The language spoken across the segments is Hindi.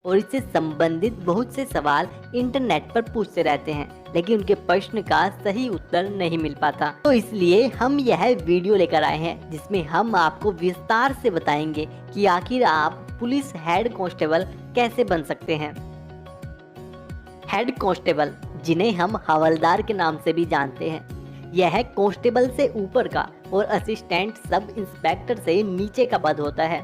और इससे संबंधित बहुत से सवाल इंटरनेट पर पूछते रहते हैं, लेकिन उनके प्रश्न का सही उत्तर नहीं मिल पाता। तो इसलिए हम यह वीडियो लेकर आए हैं जिसमें हम आपको विस्तार से बताएंगे कि आखिर आप पुलिस हेड कांस्टेबल कैसे बन सकते हैं। हेड कांस्टेबल, जिन्हें हम हवलदार के नाम से भी जानते हैं, यह कांस्टेबल से ऊपर का और असिस्टेंट सब इंस्पेक्टर से नीचे का पद होता है।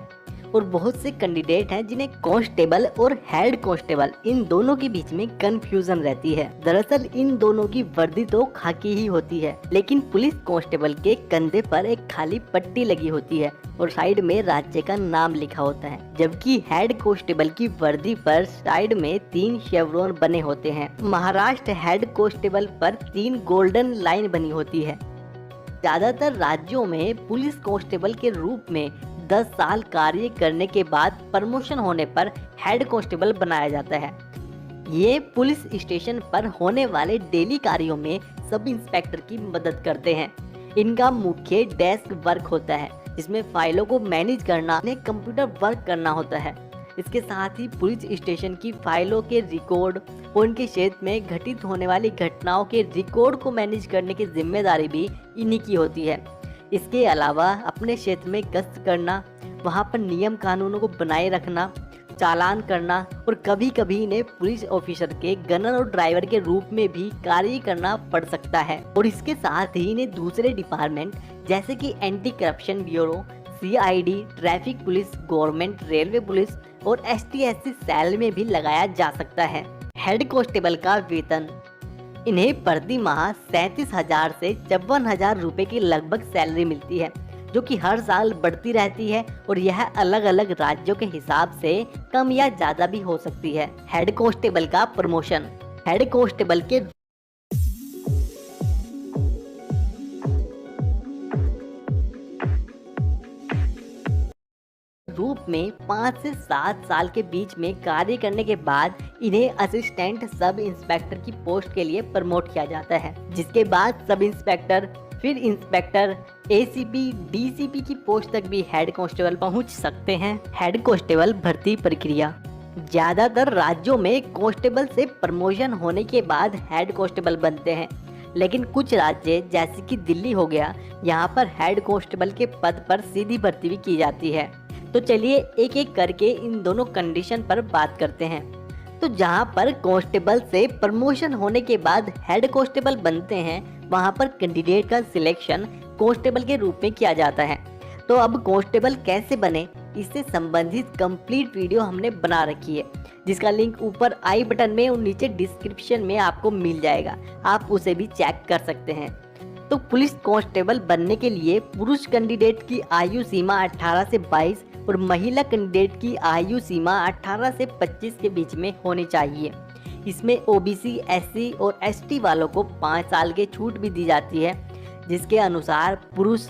और बहुत से कैंडिडेट हैं जिन्हें कांस्टेबल और हेड कांस्टेबल इन दोनों के बीच में कंफ्यूजन रहती है। दरअसल इन दोनों की वर्दी तो खाकी ही होती है, लेकिन पुलिस कांस्टेबल के कंधे पर एक खाली पट्टी लगी होती है और साइड में राज्य का नाम लिखा होता है, जबकि हेड कांस्टेबल की वर्दी पर साइड में 3 शेवरॉन बने होते हैं। महाराष्ट्र हेड कांस्टेबल पर 3 गोल्डन लाइन बनी होती है। ज्यादातर राज्यों में पुलिस कांस्टेबल के रूप में 10 साल कार्य करने के बाद प्रमोशन होने पर हेड कांस्टेबल बनाया जाता है। ये पुलिस स्टेशन पर होने वाले डेली कार्यों में सब इंस्पेक्टर की मदद करते हैं। इनका मुख्य डेस्क वर्क होता है, जिसमें फाइलों को मैनेज करना, कंप्यूटर वर्क करना होता है। इसके साथ ही पुलिस स्टेशन की फाइलों के रिकॉर्ड और उनके क्षेत्र में घटित होने वाली घटनाओं के रिकॉर्ड को मैनेज करने की जिम्मेदारी भी इन्हीं की होती है। इसके अलावा अपने क्षेत्र में गश्त करना, वहां पर नियम कानूनों को बनाए रखना, चालान करना और कभी कभी इन्हें पुलिस ऑफिसर के गनर और ड्राइवर के रूप में भी कार्य करना पड़ सकता है। और इसके साथ ही इन्हें दूसरे डिपार्टमेंट जैसे कि anti corruption bureau, CID, traffic police, government railway police और ST/SC सेल में भी लगाया जा सकता है। हेड कांस्टेबल का वेतन, इन्हें प्रति माह 37,000 से 54,000 रुपए की लगभग सैलरी मिलती है, जो कि हर साल बढ़ती रहती है और यह अलग अलग राज्यों के हिसाब से कम या ज्यादा भी हो सकती है। हेड कांस्टेबल का प्रमोशन, हेड कांस्टेबल के रूप में 5 से 7 साल के बीच में कार्य करने के बाद इन्हें असिस्टेंट सब इंस्पेक्टर की पोस्ट के लिए प्रमोट किया जाता है, जिसके बाद सब इंस्पेक्टर, फिर इंस्पेक्टर, ACP, DCP की पोस्ट तक भी हेड कांस्टेबल पहुंच सकते हैं। हेड कांस्टेबल भर्ती प्रक्रिया, ज्यादातर राज्यों में कांस्टेबल से प्रमोशन होने के बाद हेड कांस्टेबल बनते हैं, लेकिन कुछ राज्य जैसे कि दिल्ली हो गया, यहाँ पर हेड कांस्टेबल के पद पर सीधी भर्ती भी की जाती है। तो चलिए एक एक करके इन दोनों कंडीशन पर बात करते हैं। तो जहाँ पर कांस्टेबल से प्रमोशन होने के बाद हेड कांस्टेबल बनते हैं, वहाँ पर कैंडिडेट का सिलेक्शन कांस्टेबल के रूप में किया जाता है। तो अब कांस्टेबल कैसे बने, इससे संबंधित कंप्लीट वीडियो हमने बना रखी है, जिसका लिंक ऊपर आई बटन में और नीचे डिस्क्रिप्शन में आपको मिल जाएगा, आप उसे भी चेक कर सकते हैं। तो पुलिस कांस्टेबल बनने के लिए पुरुष कैंडिडेट की आयु सीमा 18 से 22 और महिला कैंडिडेट की आयु सीमा 18 से 25 के बीच में होनी चाहिए। इसमें OBC, SC और ST वालों को 5 साल की छूट भी दी जाती है, जिसके अनुसार पुरुष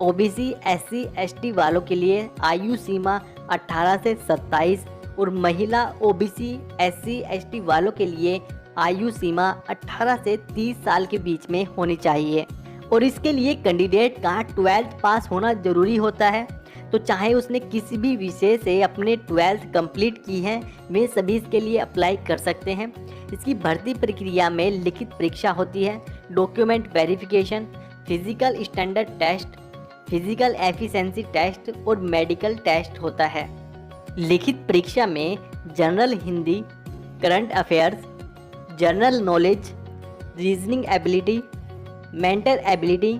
OBC, SC, ST वालों के लिए आयु सीमा 18 से 27 और महिला OBC, SC, ST वालों के लिए आयु सीमा 18 से 30 साल के बीच में होनी चाहिए। और इसके लिए कैंडिडेट का 12th पास होना जरूरी होता है। तो चाहे उसने किसी भी विषय से अपने 12th कंप्लीट की है, वे सभी इसके लिए अप्लाई कर सकते हैं। इसकी भर्ती प्रक्रिया में लिखित परीक्षा होती है, document verification, physical standard test, physical efficiency test और मेडिकल टेस्ट होता है। लिखित परीक्षा में general Hindi, current affairs, general knowledge, reasoning ability, mental ability,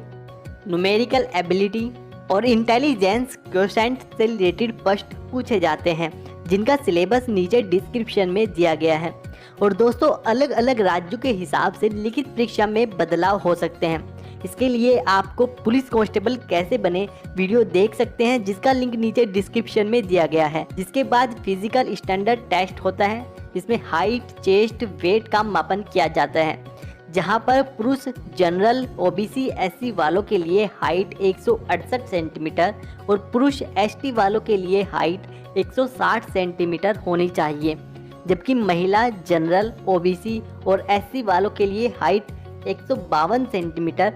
numerical ability और इंटेलिजेंस क्वोशेंट से रिलेटेड प्रश्न पूछे जाते हैं, जिनका सिलेबस नीचे डिस्क्रिप्शन में दिया गया है। और दोस्तों, अलग अलग राज्यों के हिसाब से लिखित परीक्षा में बदलाव हो सकते हैं। इसके लिए आपको पुलिस कांस्टेबल कैसे बने वीडियो देख सकते हैं, जिसका लिंक नीचे डिस्क्रिप्शन में दिया गया है। जिसके बाद फिजिकल स्टैंडर्ड टेस्ट होता है, जिसमें हाइट, चेस्ट, वेट का मापन किया जाता है, जहां पर पुरुष जनरल OBC, SC वालों के लिए हाइट 168 सेंटीमीटर और पुरुष ST वालों के लिए हाइट 160 सेंटीमीटर होनी चाहिए, जबकि महिला जनरल OBC और SC वालों के लिए हाइट 152 सेंटीमीटर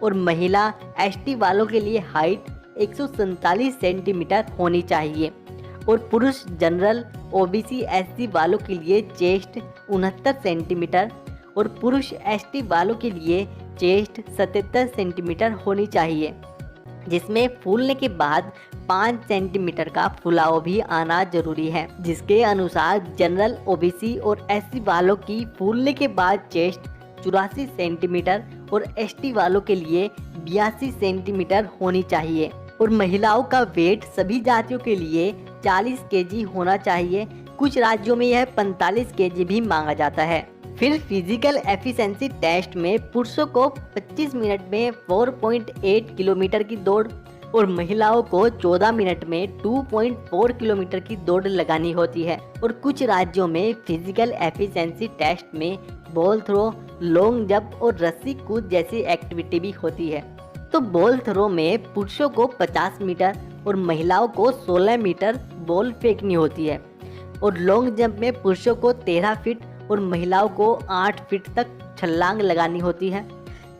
और महिला ST वालों के लिए हाइट 147 सेंटीमीटर होनी चाहिए। और पुरुष जनरल ओबीसी एससी वालों के लिए चेस्ट 69 सेंटीमीटर और पुरुष एसटी वालों के लिए चेस्ट 77 सेंटीमीटर होनी चाहिए, जिसमें फूलने के बाद 5 सेंटीमीटर का फुलाव भी आना जरूरी है। जिसके अनुसार जनरल ओबीसी और एससी वालों की फूलने के बाद चेस्ट 84 सेंटीमीटर और एसटी वालों के लिए 82 सेंटीमीटर होनी चाहिए और महिलाओं का वेट सभी जातियों के लिए 40 केजी होना चाहिए। कुछ राज्यों में यह 45 केजी भी मांगा जाता है। फिर फिजिकल एफिशिएंसी टेस्ट में पुरुषों को 25 मिनट में 4.8 किलोमीटर की दौड़ और महिलाओं को 14 मिनट में 2.4 किलोमीटर की दौड़ लगानी होती है। और कुछ राज्यों में फिजिकल एफिशिएंसी टेस्ट में बॉल थ्रो, लॉन्ग जंप और रस्सी कूद जैसी एक्टिविटी भी होती है। तो बॉल थ्रो में पुरुषों को 50 मीटर और महिलाओं को 16 मीटर बॉल फेंकनी होती है और लॉन्ग जंप में पुरुषों को 13 फीट और महिलाओं को 8 फीट तक छलांग लगानी होती है।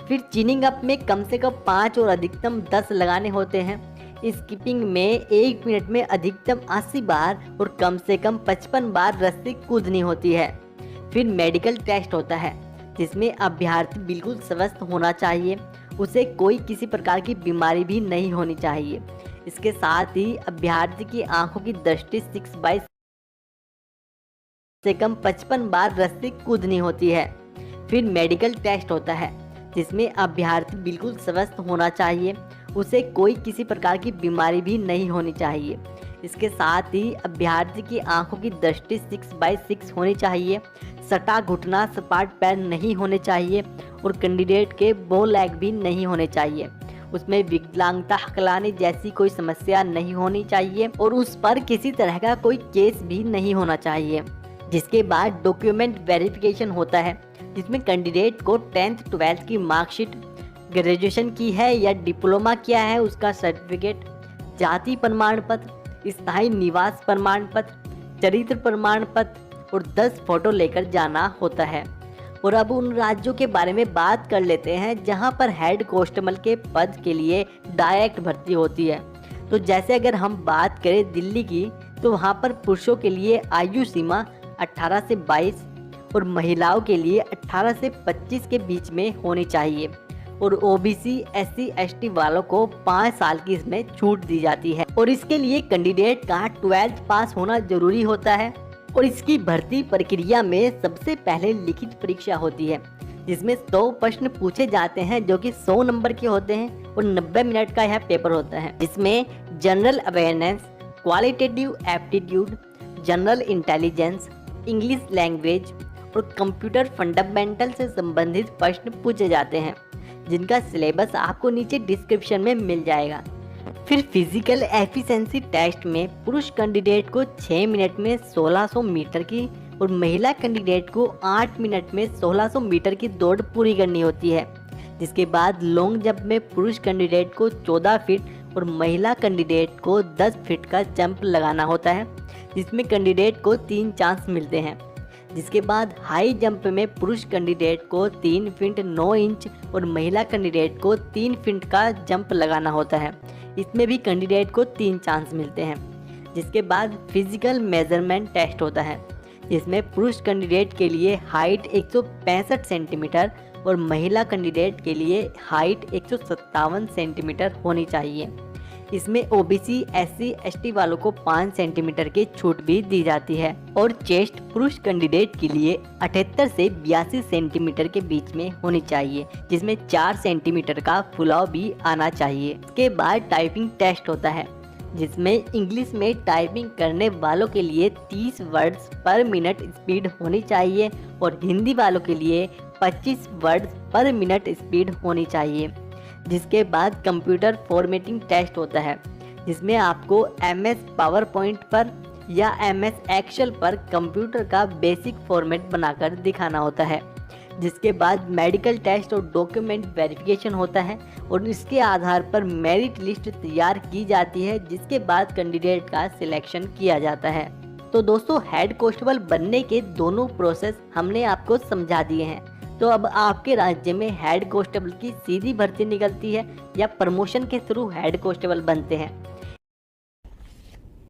फिर चिनिंग अप में कम से कम 5 और अधिकतम 10 लगाने होते हैं। स्कीपिंग में 1 मिनट में अधिकतम 80 बार और कम से कम 55 बार रस्सी कूदनी होती है। फिर मेडिकल टेस्ट होता है जिसमें अभ्यर्थी बिल्कुल स्वस्थ होना चाहिए, उसे कोई किसी प्रकार की बीमारी भी नहीं होनी चाहिए। इसके साथ ही अभ्यर्थी की आंखों की दृष्टि 6/6 से कम 55 बार रस्सी कूदनी होती है। फिर मेडिकल टेस्ट होता है जिसमें अभ्यर्थी बिल्कुल स्वस्थ होना चाहिए, उसे कोई किसी प्रकार की बीमारी भी नहीं होनी चाहिए। इसके साथ ही अभ्यर्थी की आंखों की दृष्टि 6/6 होनी चाहिए, सटा घुटना सपाट पैर नहीं होने चाहिए और कैंडिडेट के बो लैग भी नहीं होने चाहिए। उसमें विकलांगता हकलाने जैसी कोई समस्या नहीं होनी चाहिए और उस पर किसी तरह का कोई केस भी नहीं होना चाहिए। जिसके बाद डॉक्यूमेंट वेरिफिकेशन होता है जिसमें कैंडिडेट को 10th 12th की मार्कशीट, ग्रेजुएशन की है या डिप्लोमा किया है उसका सर्टिफिकेट, जाति प्रमाण पत्र, स्थायी निवास प्रमाण पत्र, चरित्र प्रमाण पत्र और 10 फोटो लेकर जाना होता है। और अब उन राज्यों के बारे में बात कर लेते हैं जहां पर हेड कांस्टेबल के पद के लिए डायरेक्ट भर्ती होती है। तो जैसे अगर हम बात करें दिल्ली की, तो वहां पर पुरुषों के लिए आयु सीमा 18 से 22 और महिलाओं के लिए 18 से 25 के बीच में होनी चाहिए और ओबीसी एससी एसटी वालों को 5 साल की इसमें छूट दी जाती है। और इसके लिए कैंडिडेट का 12th पास होना जरूरी होता है। और इसकी भर्ती प्रक्रिया में सबसे पहले लिखित परीक्षा होती है जिसमें 100 प्रश्न पूछे जाते हैं जो कि 100 नंबर के होते हैं और 90 मिनट का यह पेपर होता है। इसमें general awareness, qualitative aptitude, general intelligence, English language और कंप्यूटर फंडामेंटल से संबंधित प्रश्न पूछे जाते हैं जिनका सिलेबस आपको नीचे डिस्क्रिप्शन में मिल जाएगा। फिर फिजिकल एफिशिएंसी टेस्ट में पुरुष कैंडिडेट को 6 मिनट में 1600 मीटर की और महिला कैंडिडेट को 8 मिनट में 1600 मीटर की दौड़ पूरी करनी होती है। जिसके बाद लॉन्ग जंप में पुरुष कैंडिडेट को 14 फीट और महिला कैंडिडेट को 10 फीट का जंप लगाना होता है जिसमें कैंडिडेट को 3 चांस मिलते हैं। जिसके बाद हाई जंप में पुरुष कैंडिडेट को 3 फीट 9 इंच और महिला कैंडिडेट को 3 फीट का जंप लगाना होता है। इसमें भी कैंडिडेट को 3 चांस मिलते हैं। जिसके बाद फिजिकल मेजरमेंट टेस्ट होता है जिसमें पुरुष कैंडिडेट के लिए हाइट 165 सेंटीमीटर और महिला कैंडिडेट के लिए हाइट 157 सेंटीमीटर होनी चाहिए। इसमें ओबीसी एससी एसटी वालों को 5 सेंटीमीटर की छूट भी दी जाती है। और चेस्ट पुरुष कैंडिडेट के लिए 78 से 82 सेंटीमीटर के बीच में होनी चाहिए जिसमें 4 सेंटीमीटर का फुलाव भी आना चाहिए। इसके बाद टाइपिंग टेस्ट होता है जिसमें इंग्लिश में टाइपिंग करने वालों के लिए 30 वर्ड्स पर मिनट स्पीड होनी चाहिए और हिंदी वालों के लिए 25 वर्ड्स पर मिनट स्पीड होनी चाहिए। जिसके बाद कंप्यूटर फॉर्मेटिंग टेस्ट होता है जिसमें आपको एमएस पावर पॉइंट पर या एमएस एक्सेल पर कंप्यूटर का बेसिक फॉर्मेट बनाकर दिखाना होता है। जिसके बाद मेडिकल टेस्ट और डॉक्यूमेंट वेरिफिकेशन होता है और इसके आधार पर मेरिट लिस्ट तैयार की जाती है जिसके बाद कैंडिडेट का सिलेक्शन किया जाता है। तो दोस्तों हेड कांस्टेबल बनने के दोनों प्रोसेस हमने आपको समझा दिए हैं। तो अब आपके राज्य में हेड कांस्टेबल की सीधी भर्ती निकलती है या प्रमोशन के थ्रू हेड कांस्टेबल बनते हैं,